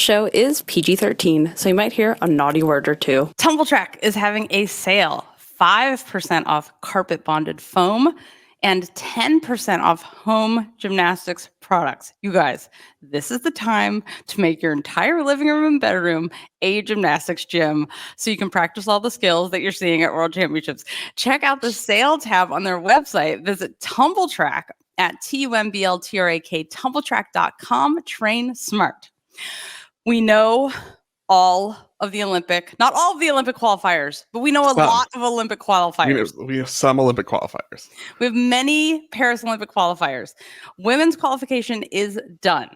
show is PG-13, so you might hear a naughty word or two. Tumble Track is having a sale, 5% off carpet bonded foam and 10% off home gymnastics products. You guys, this is the time to make your entire living room and bedroom a gymnastics gym so you can practice all the skills that you're seeing at World Championships. Check out the sale tab on their website. Visit Tumble Track at TUMBLTRAK, tumbletrack.com. Train smart. We know all of the Olympic, not all of the Olympic qualifiers, but we know a lot of Olympic qualifiers. We have some Olympic qualifiers. We have many Paris Olympic qualifiers. Women's qualification is done.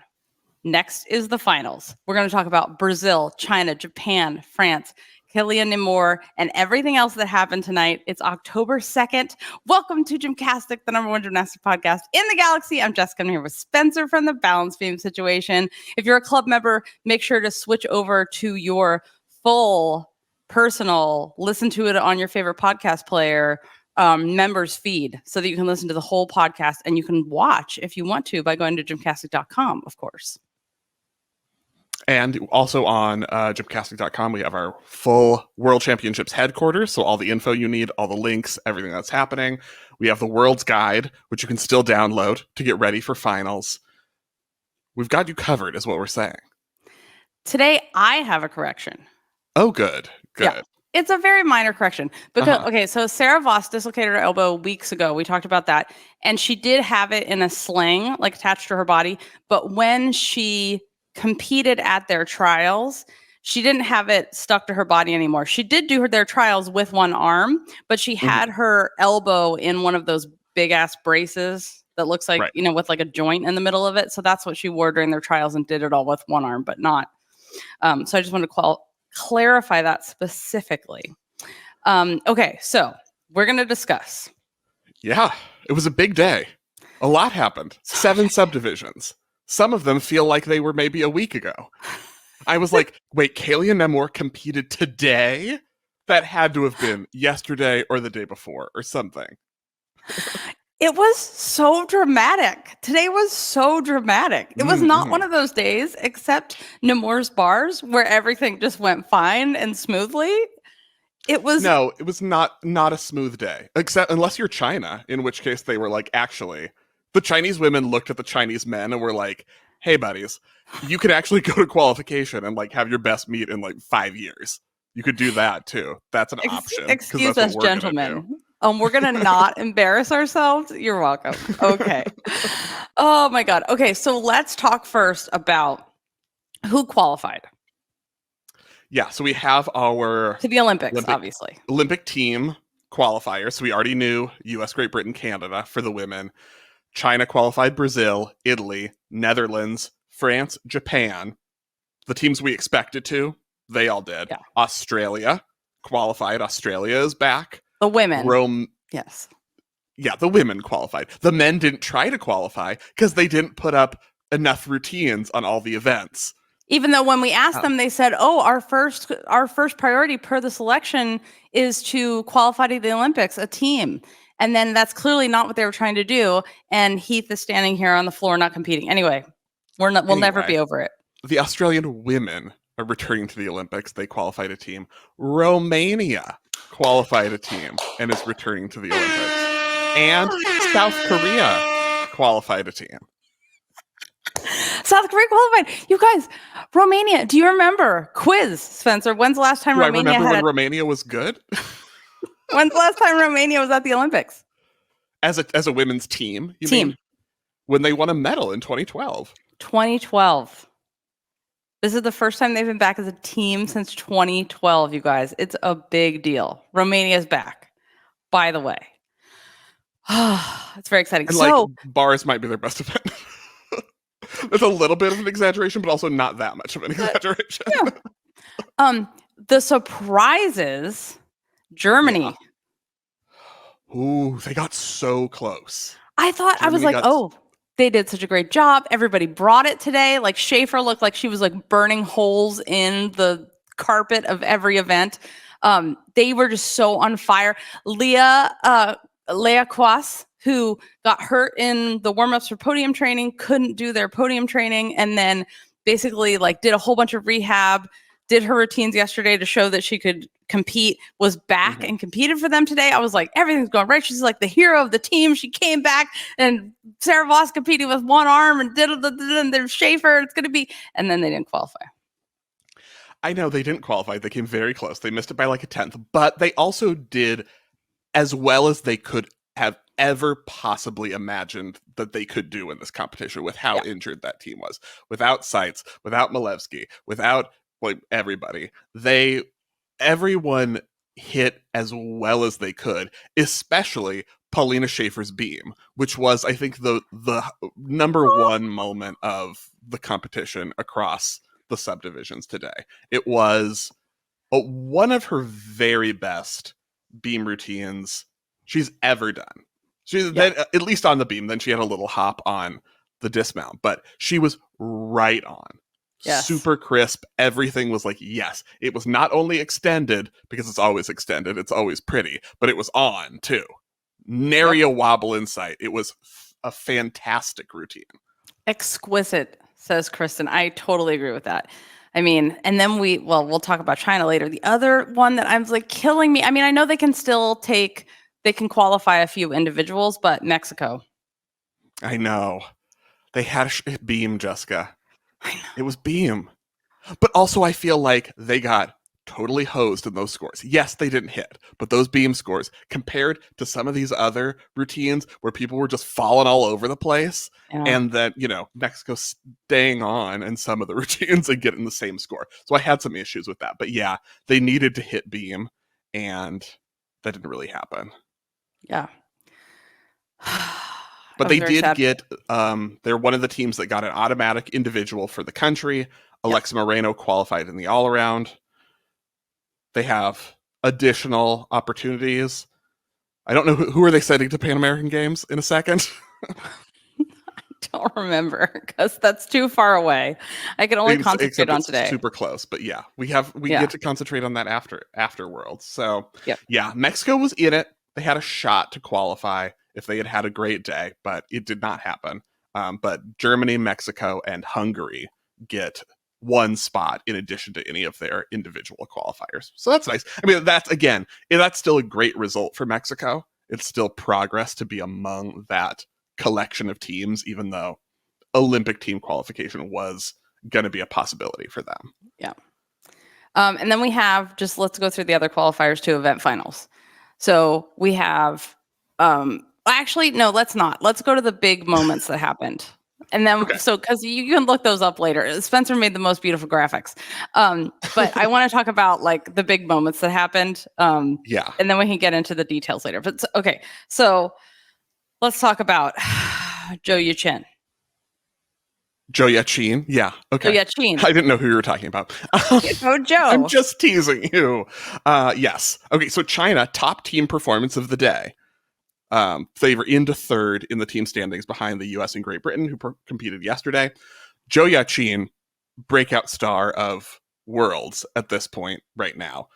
Next is the finals. We're going to talk about Brazil, China, Japan, France, Kaylia Nemour, and everything else that happened tonight. It's October 2nd. Welcome to GymCastic, the #1 gymnastic podcast in the galaxy. I'm Jessica. I'm here with Spencer from the Balance Beam Situation. If you're a club member, make sure to switch over to your full personal, listen to it on your favorite podcast player, members feed, so that you can listen to the whole podcast, and you can watch if you want to by going to gymcastic.com, of course. And also on gymcastic.com, we have our full World Championships headquarters. So all the info you need, all the links, everything that's happening. We have the World's Guide, which you can still download to get ready for finals. We've got you covered, is what we're saying. Today, I have a correction. Oh, good. Good. Yeah. It's a very minor correction. Because okay, so Sarah Voss dislocated her elbow weeks ago. We talked about that. And she did have it in a sling, like attached to her body. But when she competed at their trials, she didn't have it stuck to her body anymore. She did do their trials with one arm, but she had her elbow in one of those big ass braces that looks like, with like a joint in the middle of it. So that's what she wore during their trials and did it all with one arm, but not. So I just want to clarify that specifically. Okay, so we're going to discuss. Yeah, it was a big day. A lot happened. 7 subdivisions. Some of them feel like they were maybe a week ago. I was like, wait, Kaylia Nemour competed today? That had to have been yesterday or the day before or something. It was so dramatic. Today was so dramatic. It was not one of those days, except Nemour's bars, where everything just went fine and smoothly. It was not a smooth day, except unless you're China, in which case they were like, actually, the Chinese women looked at the Chinese men and were like, hey, buddies, you could actually go to qualification and like have your best meet in like 5 years. You could do that too. That's an option. Excuse us, gentlemen. We're going to not embarrass ourselves. You're welcome. Okay. Oh my God. Okay. So let's talk first about who qualified. Yeah. So we have our to the Olympics, obviously. Olympic team qualifiers. So we already knew US, Great Britain, Canada for the women. China qualified Brazil, Italy, Netherlands, France, Japan. The teams we expected to, they all did. Yeah. Australia qualified. Australia is back. The women. Rome. Yes. Yeah, the women qualified. The men didn't try to qualify because they didn't put up enough routines on all the events. Even though when we asked them, they said, our first priority per the selection is to qualify to the Olympics, a team. And then that's clearly not what they were trying to do. And Heath is standing here on the floor not competing. Anyway, we'll never be over it. The Australian women are returning to the Olympics. They qualified a team. Romania qualified a team and is returning to the Olympics. And South Korea qualified a team. South Korea qualified. You guys, Romania, do you remember? Quiz, Spencer. When's the last time Romania I remember when Romania was good? When's the last time Romania was at the Olympics? As a women's team, you mean? When they won a medal in 2012. 2012. This is the first time they've been back as a team since 2012, you guys. It's a big deal. Romania's back, by the way. It's very exciting. And bars might be their best event. It's a little bit of an exaggeration, but also not that much of an exaggeration. Yeah. The surprises, Germany. Yeah. Ooh, they got so close. I was like, they did such a great job. Everybody brought it today. Like Schaefer looked like she was like burning holes in the carpet of every event. They were just so on fire. Aleah Quas, who got hurt in the warm-ups for podium training, couldn't do their podium training. And then basically like did a whole bunch of rehab, did her routines yesterday to show that she could compete, was back and competed for them today. I was like, everything's going right. She's like the hero of the team. She came back, and Sarah Voss competing with one arm, and there's Schaefer. It's going to be, and then they didn't qualify. I know they didn't qualify. They came very close. They missed it by like a 10th, but they also did as well as they could have ever possibly imagined that they could do in this competition with how injured that team was. Without Seitz, without Malevsky, without like everybody. Everyone hit as well as they could, especially Paulina Schaefer's beam, which was, I think, the number one moment of the competition across the subdivisions today. It was one of her very best beam routines she's ever done. Then, at least on the beam. Then she had a little hop on the dismount, but she was right on. Yes. Super crisp. Everything was like, yes. It was not only extended, because it's always extended, it's always pretty, but it was on too. Nary a wobble in sight. It was a fantastic routine. Exquisite, says Kristen. I totally agree with that. I mean, and then we'll talk about China later. The other one that I'm like killing me. I mean, I know they can qualify a few individuals, but Mexico. I know. They had a beam, Jessica. I know. It was beam. But also I feel like they got totally hosed in those scores. Yes, they didn't hit, but those beam scores compared to some of these other routines where people were just falling all over the place, and then, Mexico staying on in some of the routines and getting the same score. So I had some issues with that. But yeah, they needed to hit beam, and that didn't really happen. Yeah. But they did get, they're one of the teams that got an automatic individual for the country. Alexa Moreno qualified in the all-around. They have additional opportunities. I don't know, who are they sending to Pan American Games in a second? I don't remember, because that's too far away. I can only concentrate on today. Super close, but yeah, we get to concentrate on that after Worlds. So yeah, Mexico was in it. They had a shot to qualify if they had a great day, but it did not happen. But Germany, Mexico, and Hungary get one spot in addition to any of their individual qualifiers. So that's nice. I mean, that's still a great result for Mexico. It's still progress to be among that collection of teams, even though Olympic team qualification was going to be a possibility for them. Yeah. And then we have, let's go through the other qualifiers to event finals. So we have, actually, no, let's not. Let's go to the big moments that happened. And then, because you can look those up later. Spencer made the most beautiful graphics. But I want to talk about like the big moments that happened. And then we can get into the details later. But okay, so let's talk about Zhou Yuqin. Zhou Yuqin? Yeah. Okay. Zhou Yuqin. I didn't know who you were talking about. Joe. I'm just teasing you. Yes. Okay, so China, top team performance of the day. They were into third in the team standings behind the U.S. and Great Britain, who competed yesterday. Zhou Yuqin, breakout star of Worlds at this point right now,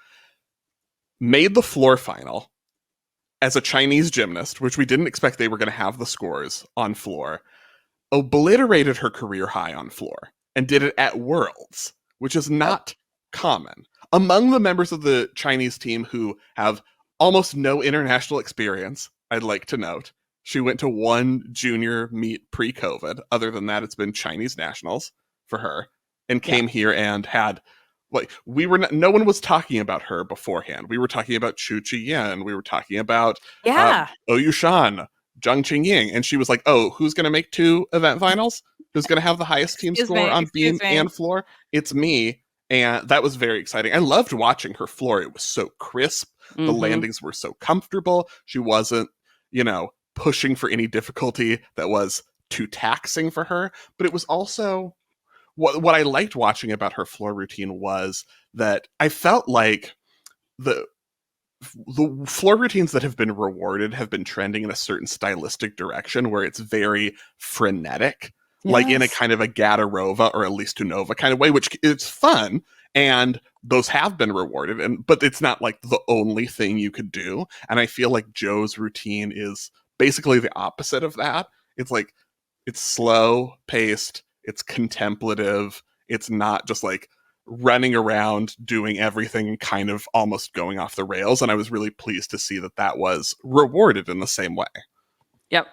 made the floor final as a Chinese gymnast, which we didn't expect they were going to have the scores on floor, obliterated her career high on floor, and did it at Worlds, which is not common. Among the members of the Chinese team who have almost no international experience, I'd like to note, she went to one junior meet pre-COVID. Other than that, it's been Chinese nationals for her, and came here and had, no one was talking about her beforehand. We were talking about Chu Chi-yen. We were talking about Oyu Shan, Zhang Qingying, and she was like, oh, who's going to make two event finals? Who's going to have the highest team score on beam and floor? It's me. And that was very exciting. I loved watching her floor. It was so crisp. Mm-hmm. The landings were so comfortable. She wasn't, pushing for any difficulty that was too taxing for her. But it was also, what I liked watching about her floor routine was that I felt like the floor routines that have been rewarded have been trending in a certain stylistic direction where it's very frenetic. Yes. Like in a kind of a Gadarova or a Listunova kind of way, which it's fun, and those have been rewarded, but it's not like the only thing you could do. And I feel like Zhou's routine is basically the opposite of that. It's like, it's slow paced, it's contemplative, It's not just like running around doing everything kind of almost going off the rails. And I was really pleased to see that was rewarded in the same way. Yep.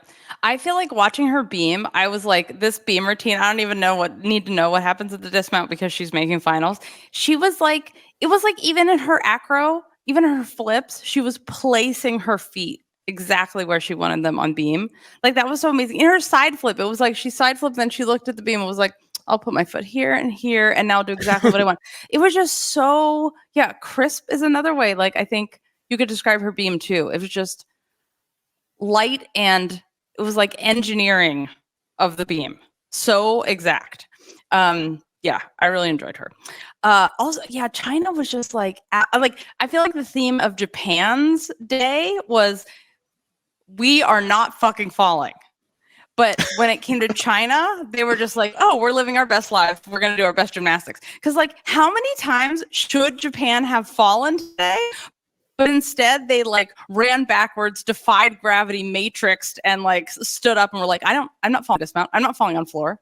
I feel like watching her beam, I was like, this beam routine, I don't even need to know what happens at the dismount because she's making finals. She was like, it was like even in her acro, even in her flips, she was placing her feet exactly where she wanted them on beam. Like that was so amazing. In her side flip, it was like she side flipped, then she looked at the beam and was like, I'll put my foot here and now do exactly what I want. It was just so, crisp is another way. Like I think you could describe her beam too. It was just light, and it was like engineering of the beam. So exact. I really enjoyed her. Also, China was just like I feel like the theme of Japan's day was we are not fucking falling. But when it came to China, they were just like, oh, we're living our best life. We're going to do our best gymnastics. Because like, how many times should Japan have fallen today? But instead, they like ran backwards, defied gravity, matrixed, and like stood up and were like, I'm not falling dismount. I'm not falling on floor.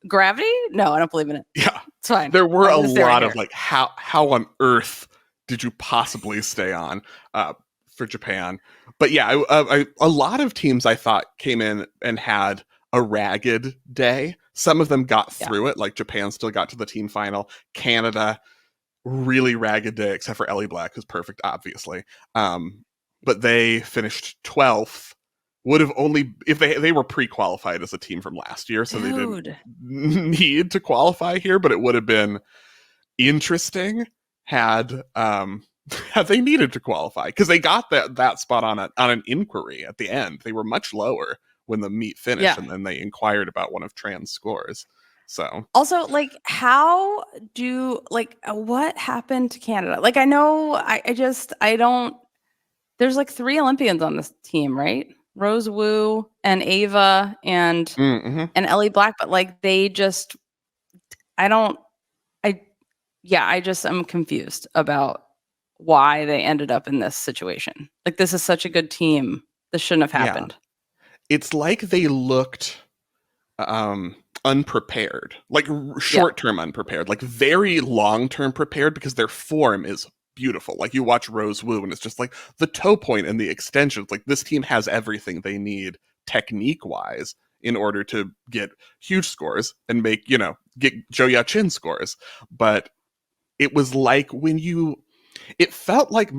Gravity? No, I don't believe in it. Yeah. It's fine. There were a lot of like, how on earth did you possibly stay on for Japan? But yeah, a lot of teams I thought came in and had a ragged day. Some of them got through it, like Japan still got to the team final. Canada, really ragged day, except for Aleah Black, who's perfect, obviously. But they finished 12th. Would have only if they were pre-qualified as a team from last year, so they didn't need to qualify here. But it would have been interesting had they needed to qualify, because they got that spot on an inquiry at the end. They were much lower when the meet finished, and then they inquired about one of Tran's scores. So also, like, what happened to Canada? Like, I know, I don't. There's like 3 Olympians on this team, right? Rose Wu and Ava and Aleah Black, but like they just, I'm confused about why they ended up in this situation. Like, this is such a good team. This shouldn't have happened. It's like they looked unprepared, like short-term unprepared, like very long-term prepared, because their form is beautiful. Like, you watch Rose Wu and it's just like the toe point and the extensions. Like, this team has everything they need technique-wise in order to get huge scores and make, get Zhou Yaqin scores. But it was like it felt like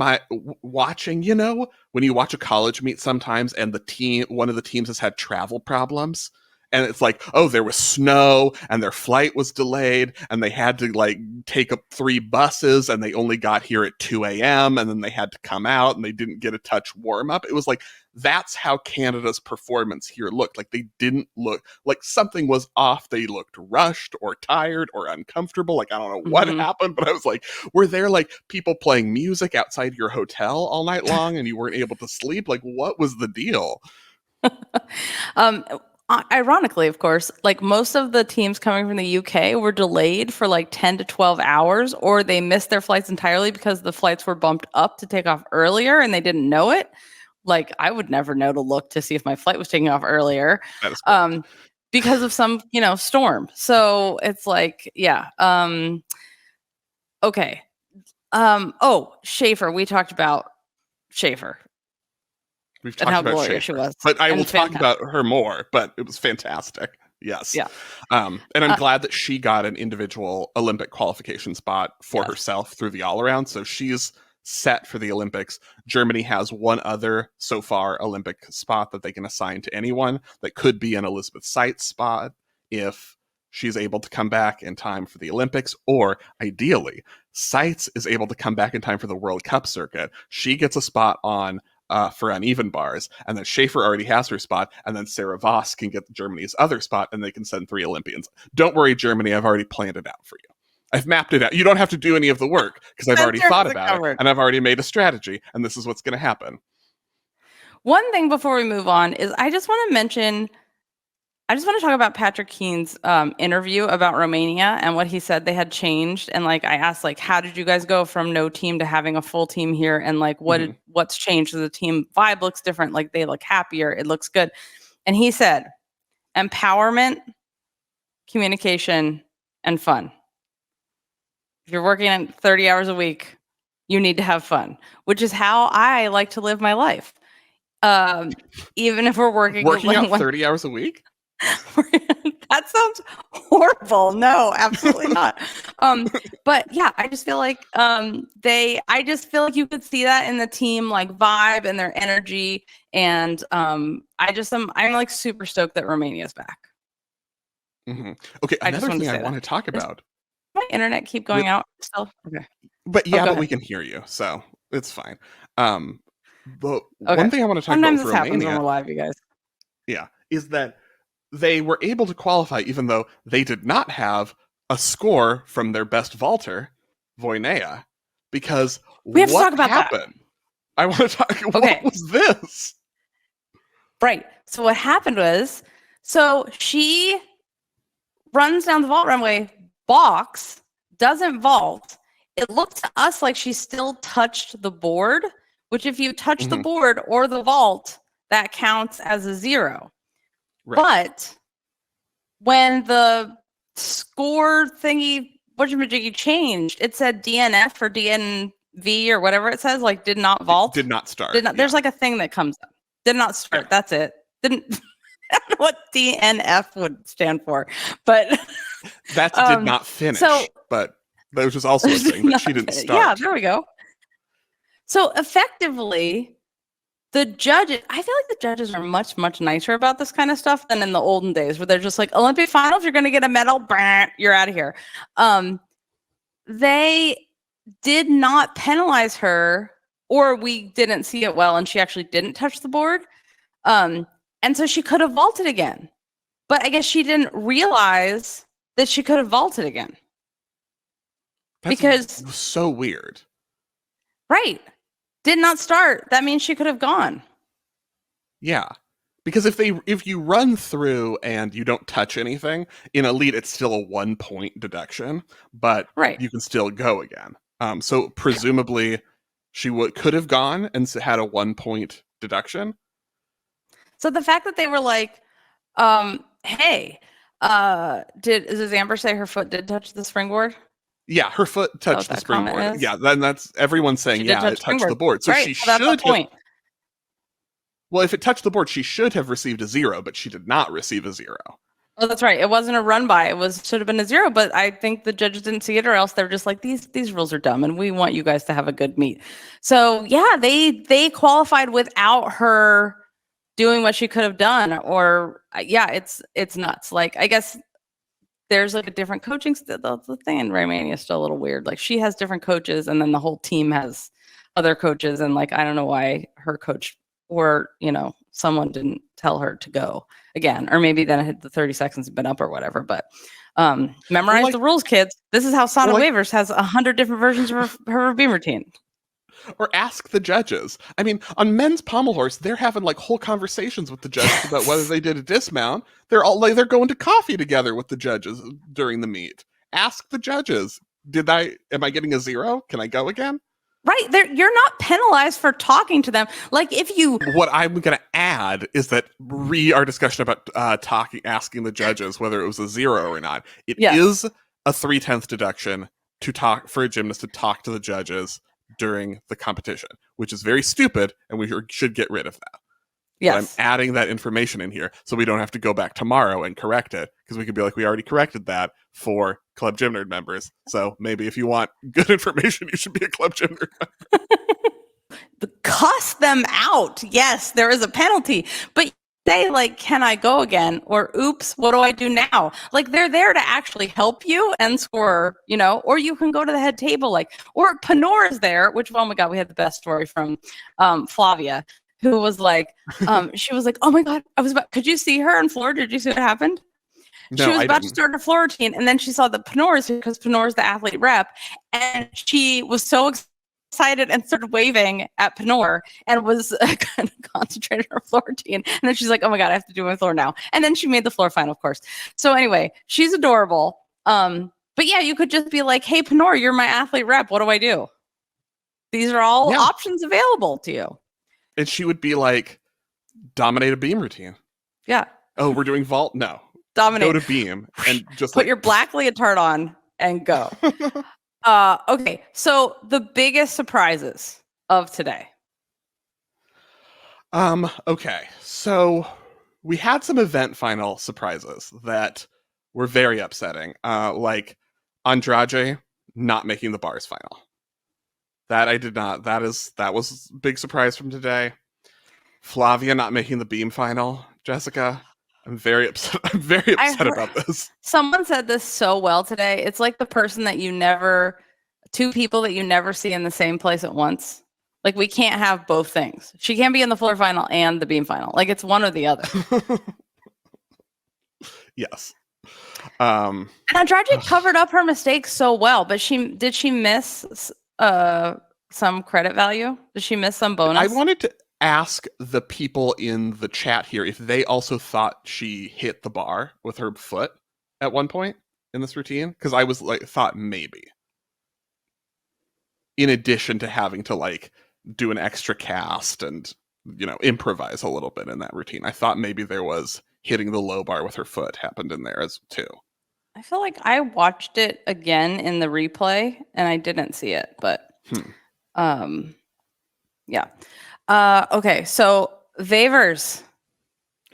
watching, when you watch a college meet sometimes and one of the teams has had travel problems. And it's like, oh, there was snow and their flight was delayed and they had to like take up 3 buses and they only got here at 2 a.m. and then they had to come out and they didn't get a touch warm up. It was like, that's how Canada's performance here looked. Like, they didn't look like something was off. They looked rushed or tired or uncomfortable. Like, I don't know what happened, but I was like, were there like people playing music outside your hotel all night long and you weren't able to sleep? Like, what was the deal? Ironically, of course, like most of the teams coming from the UK were delayed for like 10 to 12 hours, or they missed their flights entirely because the flights were bumped up to take off earlier and they didn't know it. Like, I would never know to look to see if my flight was taking off earlier because of some, storm. So it's like, okay. Schaefer, we talked about Schaefer. We've talked about Schaefer, she was, but I will talk about her more. But it was fantastic. Yes. Yeah. And I'm glad that she got an individual Olympic qualification spot for herself through the all-around. So she's set for the Olympics. Germany has one other so far Olympic spot that they can assign to anyone. That could be an Elizabeth Seitz spot if she's able to come back in time for the Olympics, or ideally, Seitz is able to come back in time for the World Cup circuit. She gets a spot on for uneven bars, and then Schaefer already has her spot, and then Sarah Voss can get Germany's other spot, and they can send 3 Olympians. Don't worry, Germany, I've already planned it out for you. I've mapped it out. You don't have to do any of the work, because I've already thought about it, and I've already made a strategy, and this is what's going to happen. One thing before we move on is I just want to talk about Patrick Keen's interview about Romania and what he said they had changed. And like, I asked, like, how did you guys go from no team to having a full team here? And like, what's changed? The team vibe looks different. Like, they look happier. It looks good. And he said, empowerment, communication, and fun. If you're working 30 hours a week, you need to have fun, which is how I like to live my life. Even if we're working out 30 hours a week? That sounds horrible. No, absolutely not. But yeah, I just feel like I just feel like you could see that in the team like vibe and their energy. And I'm like super stoked that Romania's back. Mm-hmm. Okay, another thing I want to talk about. Does my internet keep going out still? Okay. But we can hear you, so it's fine. But Okay. one thing I want to talk Sometimes about this with happens Romania, when we're live, you guys. Yeah, is that they were able to qualify even though they did not have a score from their best vaulter, Voinea, because we have to talk about happened? That. I want to talk. Okay. What was this? Right. So what happened was, she runs down the vault runway, balks, doesn't vault. It looked to us like she still touched the board, which if you touch the board or the vault, that counts as a 0. Right. But when the score thingy, whatchamajiggy changed, it said DNF or DNV or whatever it says, like did not vault. Did not start. There's like a thing that comes up. Did not start. Yeah. That's it. Didn't. I don't know what DNF would stand for, but that did not finish. But there was also a thing that she didn't start. Yeah, there we go. So effectively, the judges, I feel like the judges are much, much nicer about this kind of stuff than in the olden days where they're just like, Olympic finals, you're going to get a medal, you're out of here. They did not penalize her, or we didn't see it well, and she actually didn't touch the board. And so she could have vaulted again. But I guess she didn't realize that she could have vaulted again. Because so weird. Right. Did not start. That means she could have gone. Yeah. Because if you run through and you don't touch anything, in elite it's still a 1 point deduction, but you can still go again. So presumably she could have gone and had a 1 point deduction. So the fact that they were like, hey, does Amber say her foot did touch the springboard? Yeah, her foot touched the springboard. Yeah, then that's everyone saying, it touched the board. So she should have. Well, if it touched the board, she should have received a 0, but she did not receive a 0. Oh, that's right. It wasn't a run by. Should have been a 0, but I think the judges didn't see it, or else they're just like, these rules are dumb, and we want you guys to have a good meet. So yeah, they qualified without her doing what she could have done, or it's nuts. Like, I guess there's like a different coaching. The thing in Romania is still a little weird. Like, she has different coaches, and then the whole team has other coaches, and like, I don't know why her coach or someone didn't tell her to go again, or maybe then the 30 seconds had been up or whatever. But memorize the rules, kids. This is how Sana Wavers has 100 different versions of her beam routine. Or ask the judges. I mean, on men's pommel horse, they're having like whole conversations with the judges about whether they did a dismount. They're they're going to coffee together with the judges during the meet. Ask the judges. Am I getting a 0? Can I go again? Right. You're not penalized for talking to them. Like, if you... What I'm going to add is that our discussion about asking the judges whether it was a 0 or not. It is a 3/10 deduction for a gymnast to talk to the judges during the competition, which is very stupid, and we should get rid of that. Yes. But I'm adding that information in here so we don't have to go back tomorrow and correct it, because we could be like, we already corrected that for Club Gym Nerd members. So maybe if you want good information, you should be a Club Gym Nerd member. Cuss them out. Yes, there is a penalty, but say like, can I go again? Or oops, what do I do now? Like, they're there to actually help you and score, or you can go to the head table, or Panor is there, which, oh my God, we had the best story from Flavia, who was like, she was like, oh my God, could you see her on floor? Did you see what happened? No, she was about to start her floor routine, and then she saw the Panor's, because Panor's the athlete rep, and she was so excited and started waving at Panor and was kind of concentrated on her floor routine. And then she's like, oh my God, I have to do my floor now. And then she made the floor final, of course. So anyway, she's adorable. But yeah, you could just be like, hey, Panor, you're my athlete rep. What do I do? These are all options available to you. And she would be like, dominate a beam routine. Yeah. Oh, we're doing vault? No. Dominate. Go to beam and just put your black leotard on and go. Okay, so the biggest surprises of today. Okay, so we had some event final surprises that were very upsetting. Like Andrade not making the bars final. That I did not. That was a big surprise from today. Flavia not making the beam final. Jessica, I'm very upset. I'm very upset about this. Someone said this so well today. It's like the person that two people that you never see in the same place at once. Like, we can't have both things. She can't be in the floor final and the beam final. Like, it's one or the other. Yes. And Andrade covered up her mistakes so well, but did she miss some credit value? Did she miss some bonus? I wanted to ask the people in the chat here if they also thought she hit the bar with her foot at one point in this routine, because I was like, thought maybe. In addition to having to like do an extra cast and, you know, improvise a little bit in that routine, I thought maybe there was hitting the low bar with her foot happened in there as too. I feel like I watched it again in the replay and I didn't see it, but yeah. Okay, so Vavers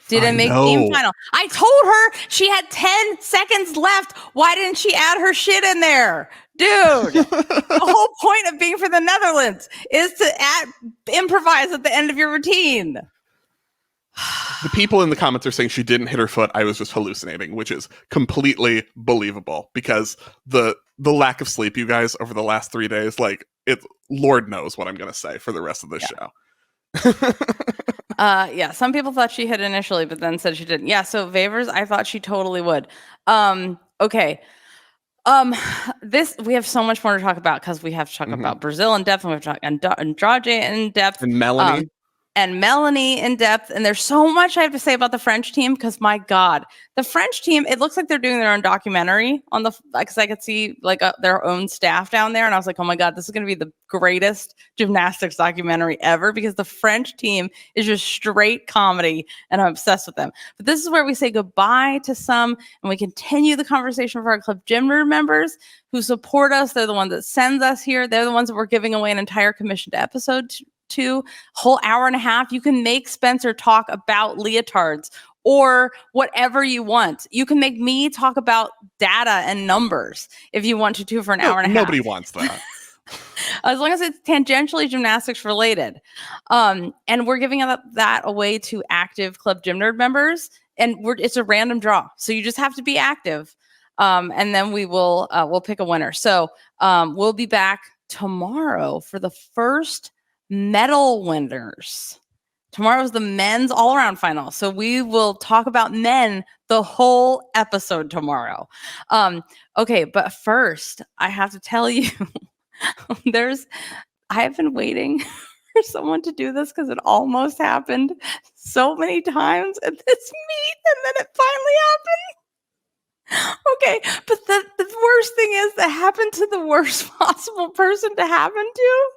didn't make team final. I told her she had 10 seconds left. Why didn't she add her shit in there? Dude, the whole point of being for the Netherlands is to improvise at the end of your routine. The people in the comments are saying she didn't hit her foot. I was just hallucinating, which is completely believable because the lack of sleep, you guys, over the last 3 days, like, Lord knows what I'm going to say for the rest of this show. Yeah, some people thought she hit initially, but then said she didn't. Yeah, so Vavers, I thought she totally would. Okay. We have so much more to talk about because we have to talk about Brazil in depth, and we have to talk Andrade in depth, and Melanie. And Melanie in depth. And there's so much I have to say about the French team because, my God, the French team, it looks like they're doing their own documentary on because I could see like their own staff down there. And I was like, oh my God, this is going to be the greatest gymnastics documentary ever because the French team is just straight comedy and I'm obsessed with them. But this is where we say goodbye to some and we continue the conversation for our Club Gym Nerd members who support us. They're the ones that sends us here. They're the ones that we're giving away an entire commissioned episode to whole hour and a half. You can make Spencer talk about leotards or whatever you want. You can make me talk about data and numbers if you want to for an hour and a half. Nobody wants that. As long as it's tangentially gymnastics related. And we're giving that away to active Club Gym Nerd members. And it's a random draw. So you just have to be active. And then we'll pick a winner. So we'll be back tomorrow for the first medal winners. Tomorrow's the men's all-around final. So we will talk about men the whole episode tomorrow. Okay, but first, I have to tell you, I have been waiting for someone to do this because it almost happened so many times at this meet, and then it finally happened. Okay, but the worst thing is that happened to the worst possible person to happen to.